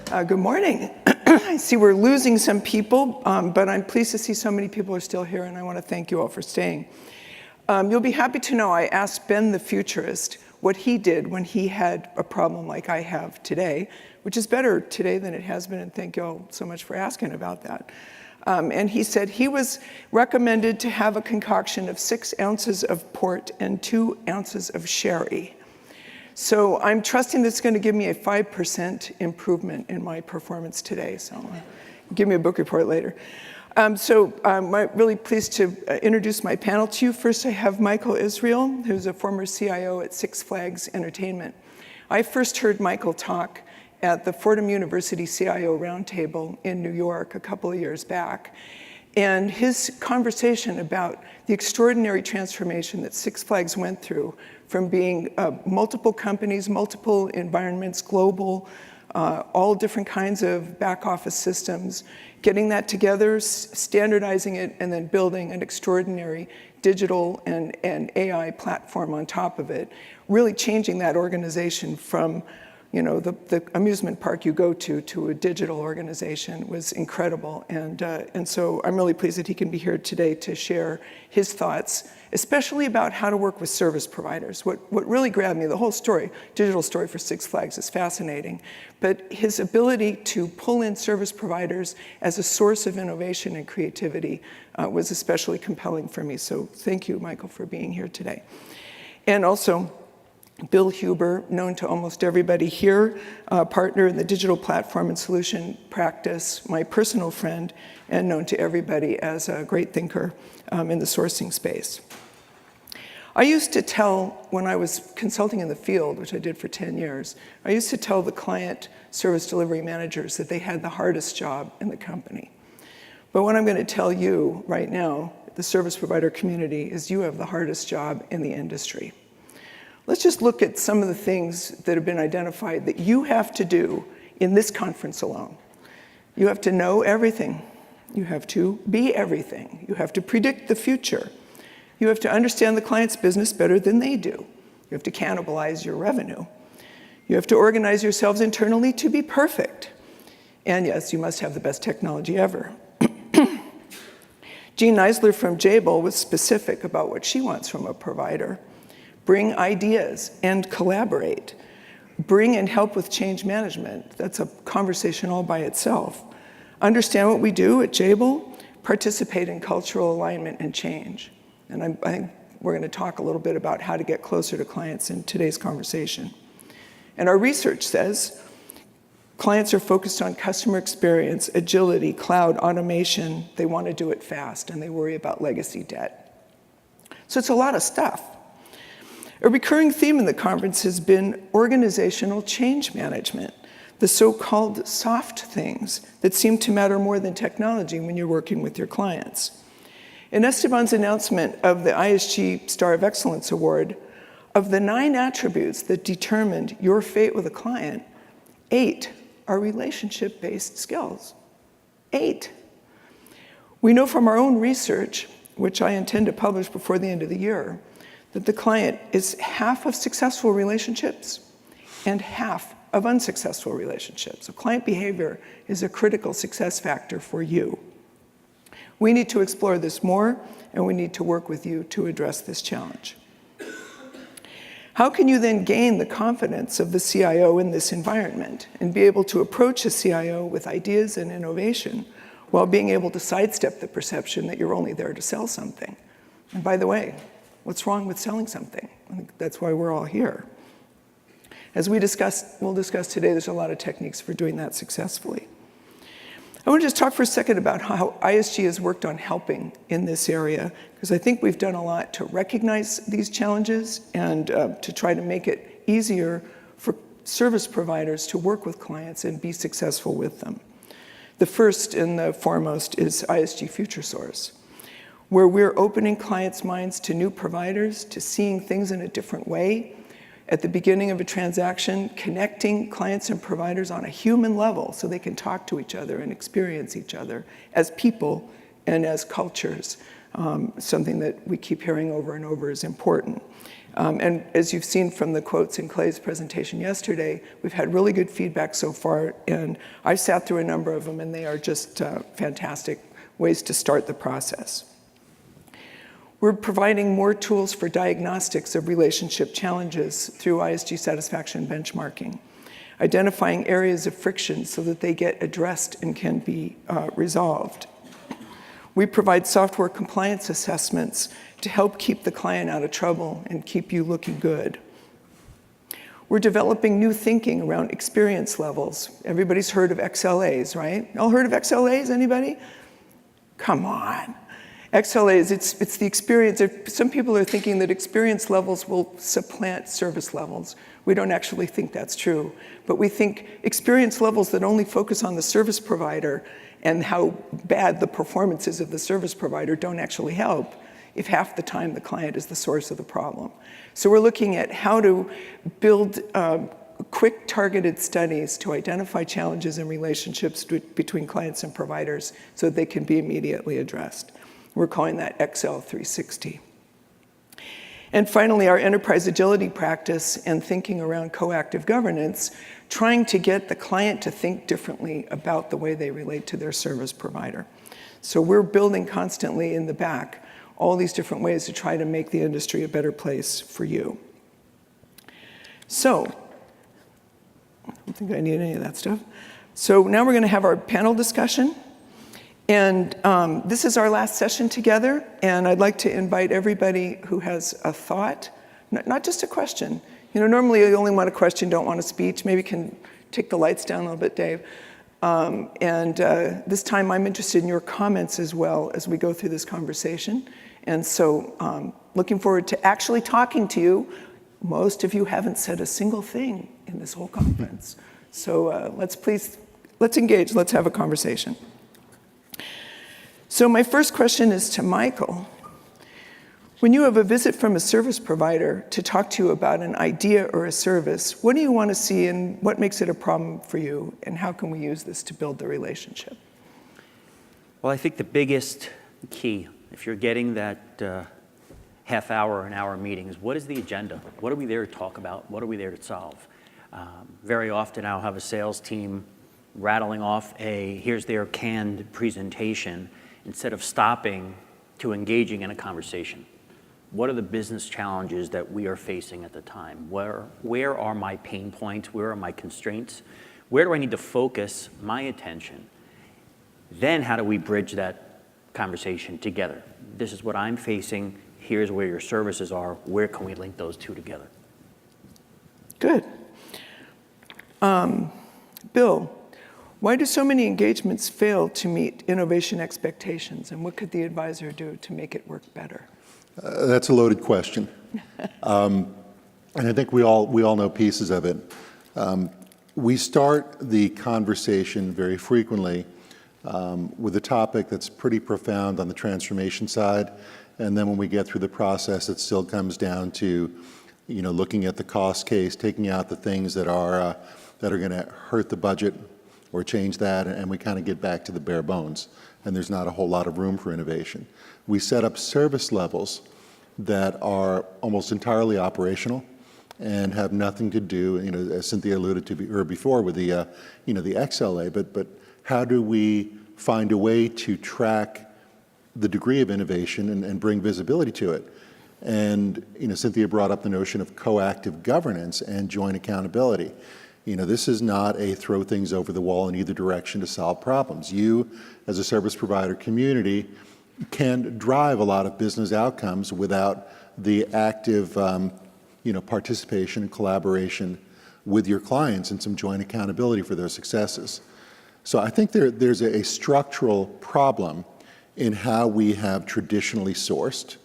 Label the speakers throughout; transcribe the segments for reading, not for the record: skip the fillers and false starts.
Speaker 1: Good morning. I see we're losing some people, but I'm pleased to see so many people are still here, and I want to thank you all for staying. You'll be happy to know I asked Ben the futurist what he did when he had a problem like I have today, which is better today than it has been, and thank you all so much for asking about that. And he said he was recommended to have a concoction of 6 ounces of port and 2 ounces of sherry. So I'm trusting that's going to give me a 5% improvement in my performance today. So give me a book report later. I'm really pleased to introduce my panel to you. First, I have Michael Israel, who's a former CIO at Six Flags Entertainment. I first heard Michael talk at the Fordham University CIO Roundtable in New York a couple of years back. And his conversation about the extraordinary transformation that Six Flags went through from being multiple companies, multiple environments, global, all different kinds of back office systems, getting that together, standardizing it, and then building an extraordinary digital and AI platform on top of it, really changing that organization from the amusement park you go to a digital organization was incredible. And so I'm really pleased that he can be here today to share his thoughts, especially about how to work with service providers. What really grabbed me, the whole story, digital story for Six Flags is fascinating, but his ability to pull in service providers as a source of innovation and creativity was especially compelling for me. So thank you, Michael, for being here today. And also, Bill Huber, known to almost everybody here, partner in the digital platform and solution practice, my personal friend, and known to everybody as a great thinker in the sourcing space. I used to tell, when I was consulting in the field, which I did for 10 years, I used to tell the client service delivery managers that they had the hardest job in the company. But what I'm going to tell you right now, the service provider community, is you have the hardest job in the industry. Let's just look at some of the things that have been identified that you have to do in this conference alone. You have to know everything. You have to be everything. You have to predict the future. You have to understand the client's business better than they do. You have to cannibalize your revenue. You have to organize yourselves internally to be perfect. And yes, you must have the best technology ever. Jean Eisler from Jabil was specific about what she wants from a provider. Bring ideas and collaborate. Bring and help with change management. That's a conversation all by itself. Understand what we do at Jabil. Participate in cultural alignment and change. And I think we're going to talk a little bit about how to get closer to clients in today's conversation. And our research says clients are focused on customer experience, agility, cloud, automation. They want to do it fast, and they worry about legacy debt. So it's a lot of stuff. A recurring theme in the conference has been organizational change management, the so-called soft things that seem to matter more than technology when you're working with your clients. In Esteban's announcement of the ISG Star of Excellence Award, of the 9 attributes that determined your fate with a client, 8 are relationship-based skills. 8. We know from our own research, which I intend to publish before the end of the year, that the client is half of successful relationships and half of unsuccessful relationships. So client behavior is a critical success factor for you. We need to explore this more, and we need to work with you to address this challenge. How can you then gain the confidence of the CIO in this environment and be able to approach a CIO with ideas and innovation while being able to sidestep the perception that you're only there to sell something? And by the way, what's wrong with selling something? I think that's why we're all here. As we'll discuss today, there's a lot of techniques for doing that successfully. I want to just talk for a second about how ISG has worked on helping in this area, because I think we've done a lot to recognize these challenges and to try to make it easier for service providers to work with clients and be successful with them. The first and the foremost is ISG Future Source, where we're opening clients' minds to new providers, to seeing things in a different way. At the beginning of a transaction, connecting clients and providers on a human level so they can talk to each other and experience each other as people and as cultures something that we keep hearing over and over is important. And as you've seen from the quotes in Clay's presentation yesterday, we've had really good feedback so far, and I've sat through a number of them, and they are just fantastic ways to start the process. We're providing more tools for diagnostics of relationship challenges through ISG satisfaction benchmarking, identifying areas of friction so that they get addressed and can be resolved. We provide software compliance assessments to help keep the client out of trouble and keep you looking good. We're developing new thinking around experience levels. Everybody's heard of XLAs, right? All heard of XLAs, anybody? Come on. XLAs, it's the experience. Some people are thinking that experience levels will supplant service levels. We don't actually think that's true. But we think experience levels that only focus on the service provider and how bad the performance is of the service provider don't actually help if half the time the client is the source of the problem. So we're looking at how to build quick targeted studies to identify challenges in relationships between clients and providers so that they can be immediately addressed. We're calling that XL 360. And finally, our enterprise agility practice and thinking around coactive governance, trying to get the client to think differently about the way they relate to their service provider. So we're building constantly in the back all these different ways to try to make the industry a better place for you. So, I don't think I need any of that stuff. So now we're going to have our panel discussion. And this is our last session together, and I'd like to invite everybody who has a thought, not just a question. You know, normally you only want a question, don't want a speech. Maybe you can take the lights down a little bit, Dave. This time I'm interested in your comments as well as we go through this conversation. And so looking forward to actually talking to you. Most of you haven't said a single thing in this whole conference. So let's engage, let's have a conversation. So my first question is to Michael. When you have a visit from a service provider to talk to you about an idea or a service, what do you want to see and what makes it a problem for you, and how can we use this to build the relationship?
Speaker 2: Well, I think the biggest key, if you're getting that half hour, an hour meeting, is what is the agenda? What are we there to talk about? What are we there to solve? Very often I'll have a sales team rattling off here's their canned presentation, instead of stopping to engaging in a conversation. What are the business challenges that we are facing at the time? Where are my pain points? Where are my constraints? Where do I need to focus my attention? Then how do we bridge that conversation together? This is what I'm facing. Here's where your services are. Where can we link those two together?
Speaker 1: Good. Bill, why do so many engagements fail to meet innovation expectations, and what could the advisor do to make it work better?
Speaker 3: That's a loaded question. And I think we all know pieces of it. We start the conversation very frequently with a topic that's pretty profound on the transformation side, and then when we get through the process, it still comes down to, looking at the cost case, taking out the things that are going to hurt the budget or change that, and we kind of get back to the bare bones, and there's not a whole lot of room for innovation. We set up service levels that are almost entirely operational and have nothing to do, as Cynthia alluded to before with the XLA, but how do we find a way to track the degree of innovation and bring visibility to it? And Cynthia brought up the notion of coactive governance and joint accountability. This is not a throw things over the wall in either direction to solve problems. You, as a service provider community, can drive a lot of business outcomes without the active, participation and collaboration with your clients and some joint accountability for those successes. So I think there's a structural problem in how we have traditionally sourced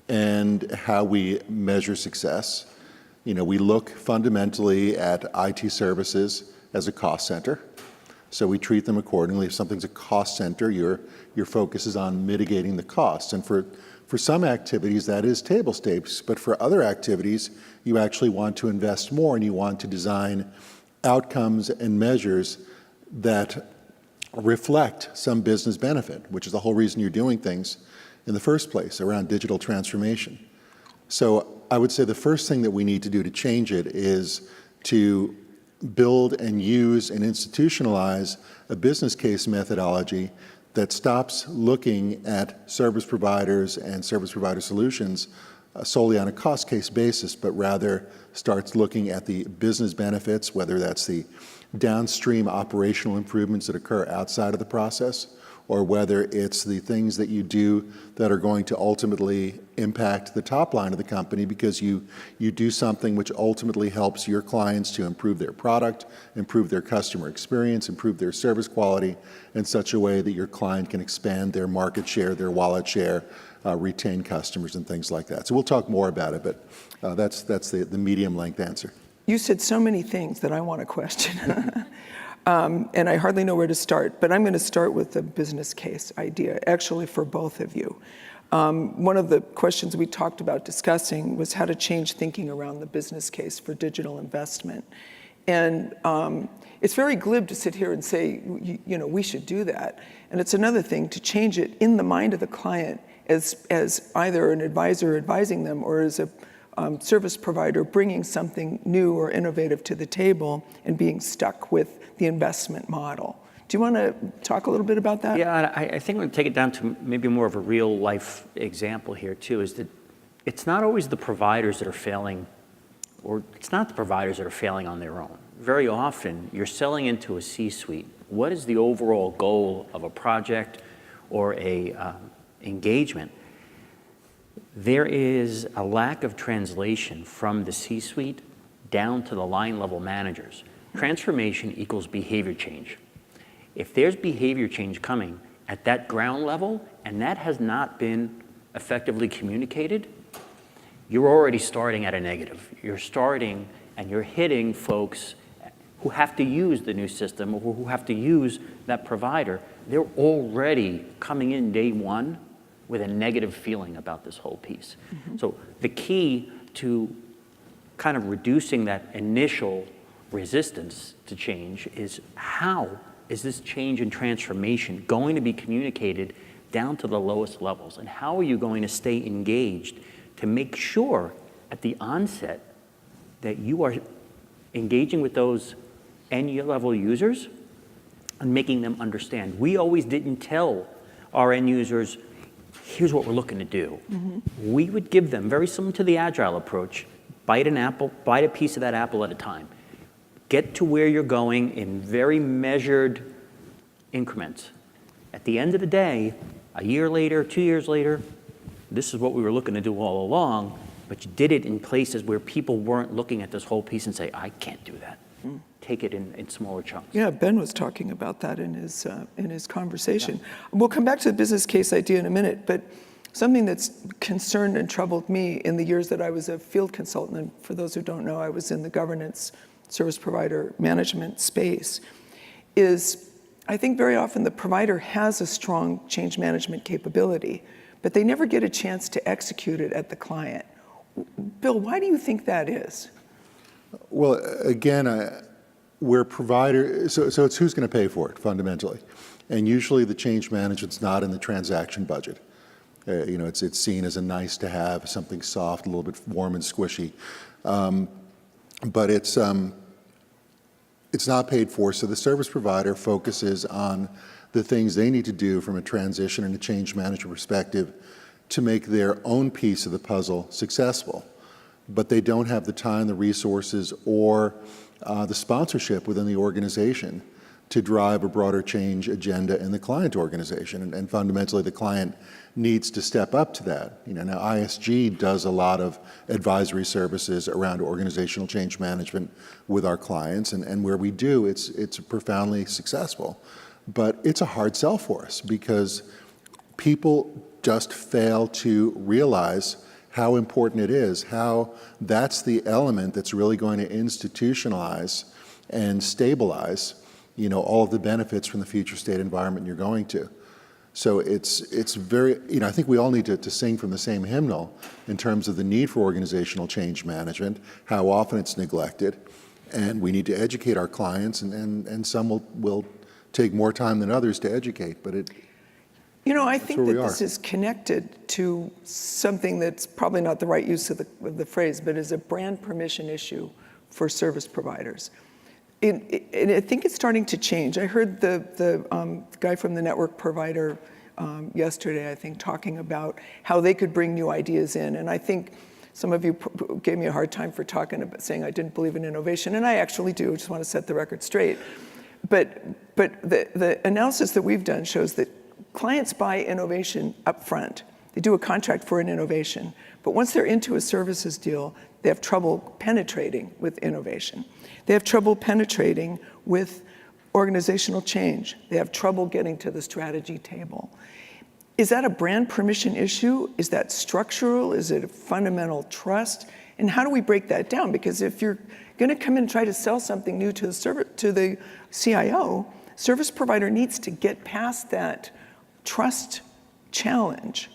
Speaker 3: and how we measure success. We look fundamentally at IT services as a cost center, so we treat them accordingly. If something's a cost center, your focus is on mitigating the costs. And for some activities, that is table stakes, but for other activities, you actually want to invest more and you want to design outcomes and measures that reflect some business benefit, which is the whole reason you're doing things in the first place around digital transformation. So I would say the first thing that we need to do to change it is to build and use and institutionalize a business case methodology that stops looking at service providers and service provider solutions solely on a cost case basis, but rather starts looking at the business benefits, whether that's the downstream operational improvements that occur outside of the process, or whether it's the things that you do that are going to ultimately impact the top line of the company because you do something which ultimately helps your clients to improve their product, improve their customer experience, improve their service quality in such a way that your client can expand their market share, their wallet share, retain customers and things like that. So we'll talk more about it, but that's the medium-length answer.
Speaker 1: You said so many things that I want to question. And I hardly know where to start, but I'm going to start with the business case idea, actually for both of you. One of the questions we talked about discussing was how to change thinking around the business case for digital investment. And it's very glib to sit here and say, we should do that. And it's another thing to change it in the mind of the client as either an advisor advising them or as a service provider bringing something new or innovative to the table and being stuck with the investment model. Do you want to talk a little bit about that?
Speaker 2: Yeah, I think we're going to take it down to maybe more of a real life example here too, is that it's not always the providers that are failing, or it's not the providers that are failing on their own. Very often you're selling into a C-suite. What is the overall goal of a project or a engagement? There is a lack of translation from the C-suite down to the line level managers. Transformation equals behavior change. If there's behavior change coming at that ground level and that has not been effectively communicated, you're already starting at a negative. You're starting and you're hitting folks who have to use the new system or who have to use that provider. They're already coming in day one with a negative feeling about this whole piece. Mm-hmm. So the key to kind of reducing that initial resistance to change is how is this change and transformation going to be communicated down to the lowest levels? And how are you going to stay engaged to make sure at the onset that you are engaging with those end-level users and making them understand? We always didn't tell our end users, here's what we're looking to do. Mm-hmm. We would give them, very similar to the agile approach, bite an apple, bite a piece of that apple at a time. Get to where you're going in very measured increments. At the end of the day, a year later, 2 years later, this is what we were looking to do all along, but you did it in places where people weren't looking at this whole piece and say, I can't do that. Mm. Take it in smaller chunks.
Speaker 1: Yeah, Ben was talking about that in his conversation. Yeah. We'll come back to the business case idea in a minute, but something that's concerned and troubled me in the years that I was a field consultant, and for those who don't know, I was in the governance service provider management space, is I think very often the provider has a strong change management capability, but they never get a chance to execute it at the client. Bill, why do you think that is?
Speaker 3: Well, again, we're provider, so it's who's going to pay for it fundamentally, and usually the change management's not in the transaction budget. It's seen as a nice to have, something soft, a little bit warm and squishy, but it's not paid for. So the service provider focuses on the things they need to do from a transition and a change management perspective to make their own piece of the puzzle successful. But they don't have the time, the resources, or the sponsorship within the organization to drive a broader change agenda in the client organization. And fundamentally, the client needs to step up to that. Now ISG does a lot of advisory services around organizational change management with our clients, and where we do, it's profoundly successful. But it's a hard sell for us because people just fail to realize how important it is, how that's the element that's really going to institutionalize and stabilize, all of the benefits from the future state environment you're going to. So it's very, I think we all need to sing from the same hymnal in terms of the need for organizational change management, how often it's neglected, and we need to educate our clients, and some will take more time than others to educate, but
Speaker 1: You know, I think
Speaker 3: where we
Speaker 1: that this
Speaker 3: are.
Speaker 1: is connected to something that's probably not the right use of the phrase, but is a brand permission issue for service providers. And I think it's starting to change. I heard the guy from the network provider yesterday, I think, talking about how they could bring new ideas in. And I think some of you gave me a hard time for saying I didn't believe in innovation, and I actually do. I just want to set the record straight. But the analysis that we've done shows that clients buy innovation up front. They do a contract for an innovation. But once they're into a services deal, they have trouble penetrating with innovation. They have trouble penetrating with organizational change. They have trouble getting to the strategy table. Is that a brand permission issue? Is that structural? Is it a fundamental trust? And how do we break that down? Because if you're going to come in and try to sell something new to the CIO, service provider needs to get past that trust challenge.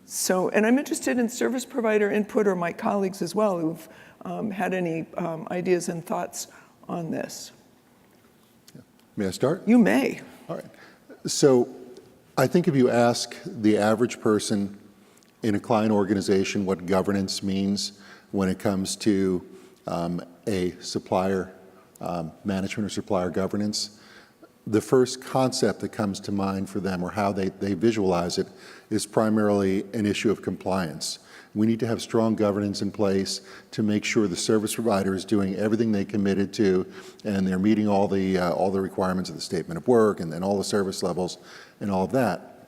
Speaker 1: So, and I'm interested in service provider input, or my colleagues as well, who've had any ideas and thoughts on this.
Speaker 3: May I start?
Speaker 1: You may.
Speaker 3: All right. So I think if you ask the average person in a client organization what governance means when it comes to a supplier management or supplier governance, the first concept that comes to mind for them, or how they visualize it, is primarily an issue of compliance. We need to have strong governance in place to make sure the service provider is doing everything they committed to, and they're meeting all the requirements of the statement of work and all the service levels and all of that.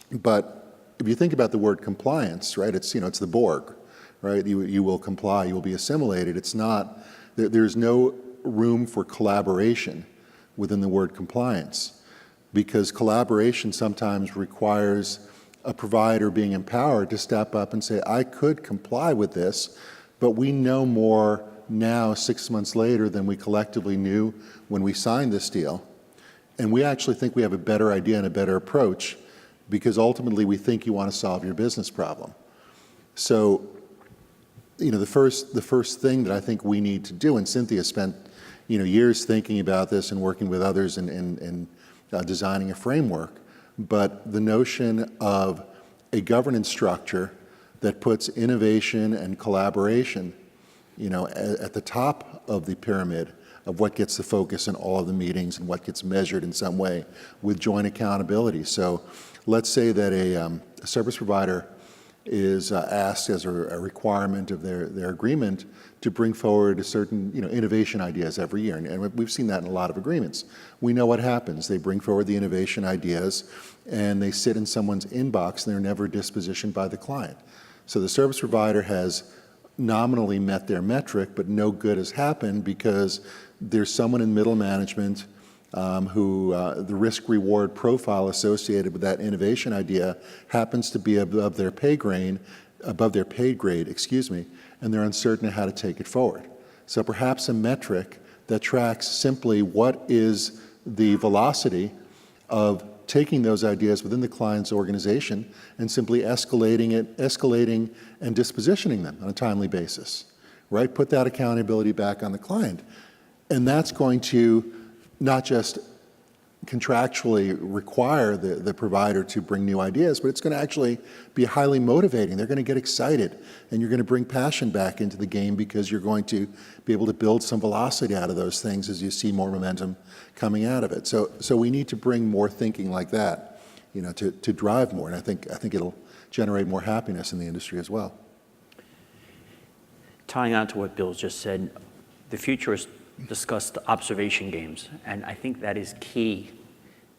Speaker 3: But if you think about the word compliance, right, it's the Borg, right? You will comply, you will be assimilated. It's not, there's no room for collaboration within the word compliance, because collaboration sometimes requires a provider being empowered to step up and say, I could comply with this, but we know more now 6 months later than we collectively knew when we signed this deal. And we actually think we have a better idea and a better approach, because ultimately we think you want to solve your business problem. So, the first thing that I think we need to do, and Cynthia spent years thinking about this and working with others and designing a framework, but the notion of a governance structure that puts innovation and collaboration, at the top of the pyramid of what gets the focus in all of the meetings and what gets measured in some way with joint accountability. So let's say that a service provider is asked as a requirement of their agreement to bring forward a certain innovation ideas every year, and we've seen that in a lot of agreements. We know what happens. They bring forward the innovation ideas and they sit in someone's inbox and they're never dispositioned by the client. So the service provider has nominally met their metric, but no good has happened because there's someone in middle management who the risk-reward profile associated with that innovation idea happens to be above their pay grade, and they're uncertain of how to take it forward. So perhaps a metric that tracks simply what is the velocity of taking those ideas within the client's organization and simply escalating and dispositioning them on a timely basis, right? Put that accountability back on the client. And that's going to not just contractually require the provider to bring new ideas, but it's going to actually be highly motivating. They're going to get excited, and you're going to bring passion back into the game because you're going to be able to build some velocity out of those things as you see more momentum coming out of it. So we need to bring more thinking like that, to drive more, and I think it'll generate more happiness in the industry as well.
Speaker 2: Tying on to what Bill just said, the future is discussed observation games, and I think that is key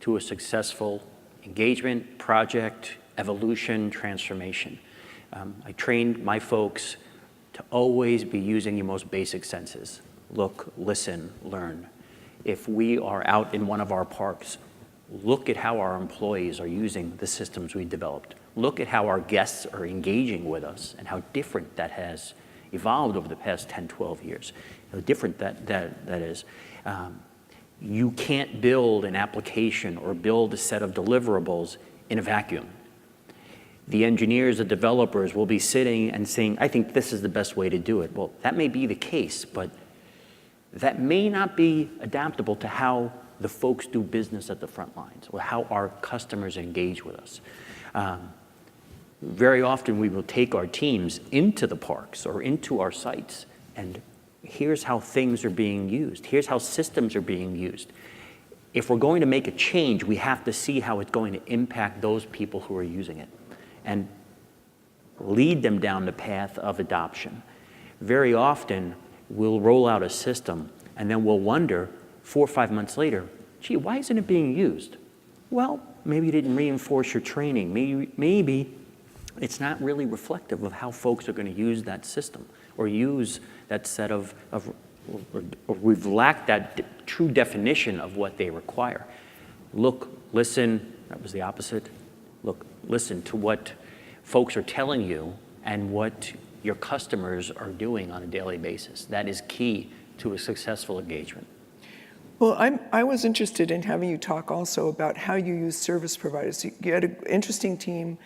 Speaker 2: to a successful engagement, project, evolution, transformation. I trained my folks to always be using your most basic senses. Look, listen, learn. If we are out in one of our parks, look at how our employees are using the systems we developed. Look at how our guests are engaging with us and how different that has evolved over the past 10, 12 years. How different that is. You can't build an application or build a set of deliverables in a vacuum. The engineers, the developers will be sitting and saying, I think this is the best way to do it. Well, that may be the case, but that may not be adaptable to how the folks do business at the front lines, or how our customers engage with us. Very often we will take our teams into the parks or into our sites, and here's how things are being used. Here's how systems are being used. If we're going to make a change, we have to see how it's going to impact those people who are using it and lead them down the path of adoption. Very often, we'll roll out a system, and then we'll wonder 4 or 5 months later, gee, why isn't it being used? Well, maybe you didn't reinforce your training. Maybe it's not really reflective of how folks are going to use that system or use that set of or we've lacked that true definition of what they require. Look, listen, that was the opposite. Look, listen to what folks are telling you and what your customers are doing on a daily basis. That is key to a successful engagement.
Speaker 1: Well, I was interested in having you talk also about how you use service providers. You had an interesting team.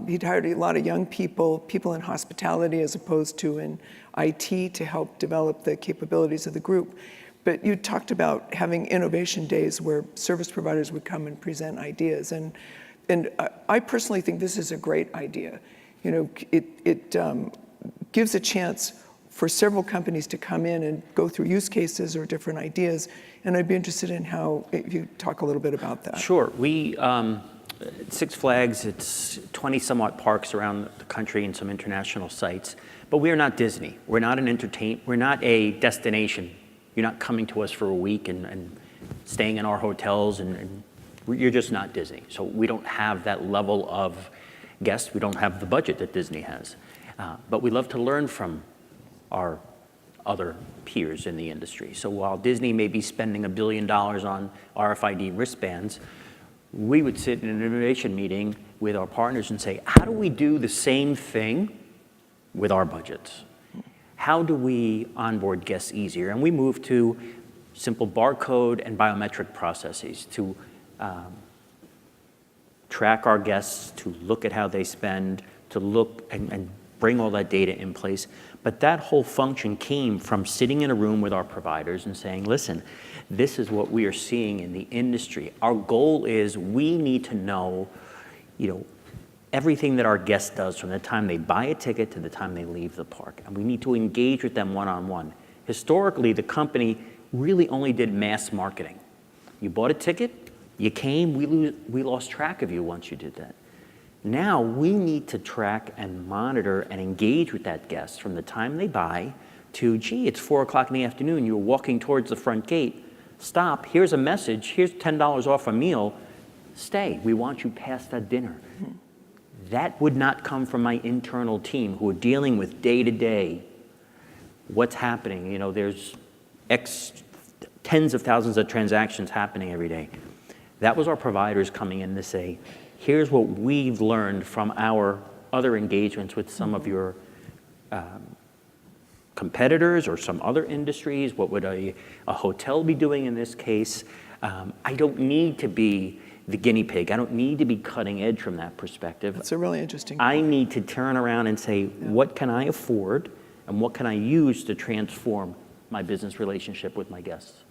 Speaker 1: He'd hired a lot of young people in hospitality as opposed to in IT to help develop the capabilities of the group. But you talked about having innovation days where service providers would come and present ideas. And I personally think this is a great idea. You know, it gives a chance for several companies to come in and go through use cases or different ideas. And I'd be interested in how, if you talk a little bit about that.
Speaker 2: Sure. We, Six Flags, it's 20 somewhat parks around the country and some international sites, but we are not Disney. We're not we're not a destination. You're not coming to us for a week and staying in our hotels, and you're just not Disney. So we don't have that level of guests. We don't have the budget that Disney has. But we love to learn from our other peers in the industry. So while Disney may be spending $1 billion on RFID wristbands, we would sit in an innovation meeting with our partners and say, how do we do the same thing with our budgets? How do we onboard guests easier? And we moved to simple barcode and biometric processes to track our guests, to look at how they spend, to look and bring all that data in place. But that whole function came from sitting in a room with our providers and saying, listen, this is what we are seeing in the industry. Our goal is we need to know, everything that our guest does from the time they buy a ticket to the time they leave the park. And we need to engage with them one-on-one. Historically, the company really only did mass marketing. You bought a ticket, you came, we lost track of you once you did that. Now we need to track and monitor and engage with that guest from the time they buy to, gee, it's 4 o'clock in the afternoon, you're walking towards the front gate, stop, here's a message, here's $10 off a meal, stay, we want you past that dinner. That would not come from my internal team who are dealing with day-to-day what's happening. There's tens of thousands of transactions happening every day. That was our providers coming in to say, here's what we've learned from our other engagements with some of your competitors or some other industries. What would a hotel be doing in this case? I don't need to be the guinea pig. I don't need to be cutting edge from that perspective.
Speaker 1: That's a really interesting
Speaker 2: I
Speaker 1: point.
Speaker 2: need to turn around and say, what can I afford and what can I use to transform my business relationship with my guests?